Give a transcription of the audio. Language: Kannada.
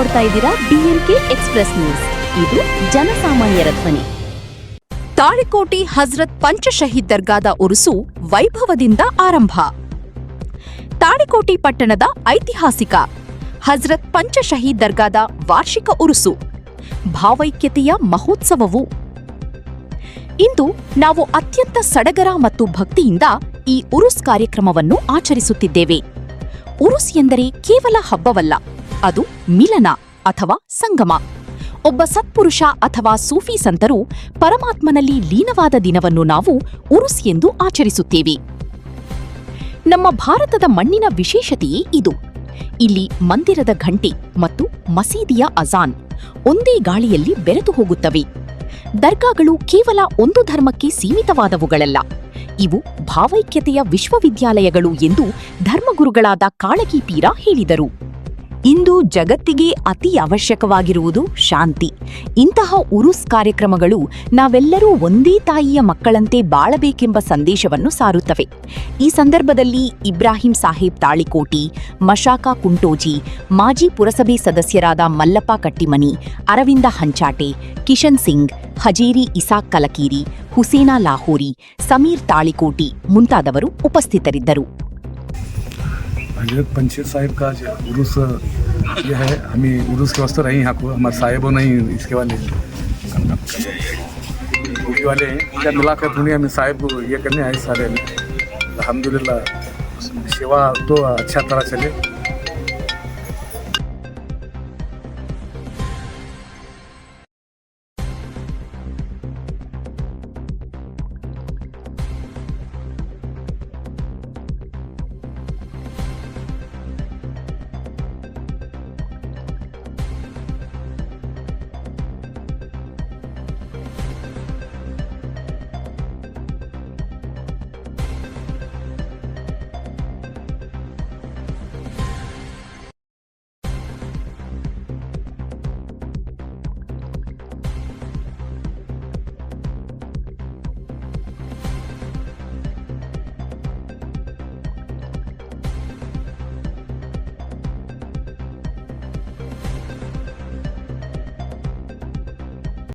ನೋಡ್ತಾ ಇದ್ದೀರಾ DNK ಎಕ್ಸ್‌ಪ್ರೆಸ್ ನ್ಯೂಸ್. ಇದು ಜನಸಾಮಾನ್ಯರ ಧ್ವನಿ. ತಾಳಿಕೋಟಿ ಹಜರತ್ ಪಂಚಶಹೀದ್ ದರ್ಗಾದ ಉರುಸು ವೈಭವದಿಂದ ಆರಂಭ. ತಾಳಿಕೋಟಿ ಪಟ್ಟಣದ ಐತಿಹಾಸಿಕ ಹಜರತ್ ಪಂಚಶಹೀದ್ ದರ್ಗಾದ ವಾರ್ಷಿಕ ಉರುಸು, ಭಾವೈಕ್ಯತೆಯ ಮಹೋತ್ಸವವು. ಇಂದು ನಾವು ಅತ್ಯಂತ ಸಡಗರ ಮತ್ತು ಭಕ್ತಿಯಿಂದ ಈ ಉರುಸ್ ಕಾರ್ಯಕ್ರಮವನ್ನು ಆಚರಿಸುತ್ತಿದ್ದೇವೆ. ಉರುಸ್ ಎಂದರೆ ಕೇವಲ ಹಬ್ಬವಲ್ಲ, ಅದು ಮಿಲನ ಅಥವಾ ಸಂಗಮ. ಒಬ್ಬ ಸತ್ಪುರುಷ ಅಥವಾ ಸೂಫಿ ಸಂತರು ಪರಮಾತ್ಮನಲ್ಲಿ ಲೀನವಾದ ದಿನವನ್ನು ನಾವು ಉರುಸ್ ಎಂದು ಆಚರಿಸುತ್ತೇವೆ. ನಮ್ಮ ಭಾರತದ ಮಣ್ಣಿನ ವಿಶೇಷತೆಯೇ ಇದು. ಇಲ್ಲಿ ಮಂದಿರದ ಘಂಟೆ ಮತ್ತು ಮಸೀದಿಯ ಅಜಾನ್ ಒಂದೇ ಗಾಳಿಯಲ್ಲಿ ಬೆರೆತು ಹೋಗುತ್ತವೆ. ದರ್ಗಾಗಳು ಕೇವಲ ಒಂದು ಧರ್ಮಕ್ಕೆ ಸೀಮಿತವಾದವುಗಳಲ್ಲ, ಇವು ಭಾವೈಕ್ಯತೆಯ ವಿಶ್ವವಿದ್ಯಾಲಯಗಳು ಎಂದು ಧರ್ಮಗುರುಗಳಾದ ಕಾಳಗಿ ಪೀರ ಹೇಳಿದರು. ಇಂದು ಜಗತ್ತಿಗೆ ಅತಿ ಅವಶ್ಯಕವಾಗಿರುವುದು ಶಾಂತಿ. ಇಂತಹ ಉರುಸ್ ಕಾರ್ಯಕ್ರಮಗಳು ನಾವೆಲ್ಲರೂ ಒಂದೇ ತಾಯಿಯ ಮಕ್ಕಳಂತೆ ಬಾಳಬೇಕೆಂಬ ಸಂದೇಶವನ್ನು ಸಾರುತ್ತವೆ. ಈ ಸಂದರ್ಭದಲ್ಲಿ ಇಬ್ರಾಹಿಂ ಸಾಹೇಬ್ ತಾಳಿಕೋಟಿ, ಮಶಾಕ ಕುಂಟೋಜಿ, ಮಾಜಿ ಪುರಸಭೆ ಸದಸ್ಯರಾದ ಮಲ್ಲಪ್ಪ ಕಟ್ಟಿಮನಿ, ಅರವಿಂದ ಹಂಚಾಟೆ, ಕಿಶನ್ ಸಿಂಗ್, ಹಜೇರಿ ಇಸಾಕ್ ಕಲಕೀರಿ, ಹುಸೇನಾ ಲಾಹೋರಿ, ಸಮೀರ್ ತಾಳಿಕೋಟಿ ಮುಂತಾದವರು ಉಪಸ್ಥಿತರಿದ್ದರು. हजरत पंचशीर साहिब का जो उर्स ये है, हमें उर्स के वास्ते रही यहाँ को हमारे साहिबों नहीं इसके वाले क्या मिलाकर दुनिया में साहिब को ये करने आए सारे। अल्हम्दुलिल्लाह सेवा तो अच्छा तरह चले।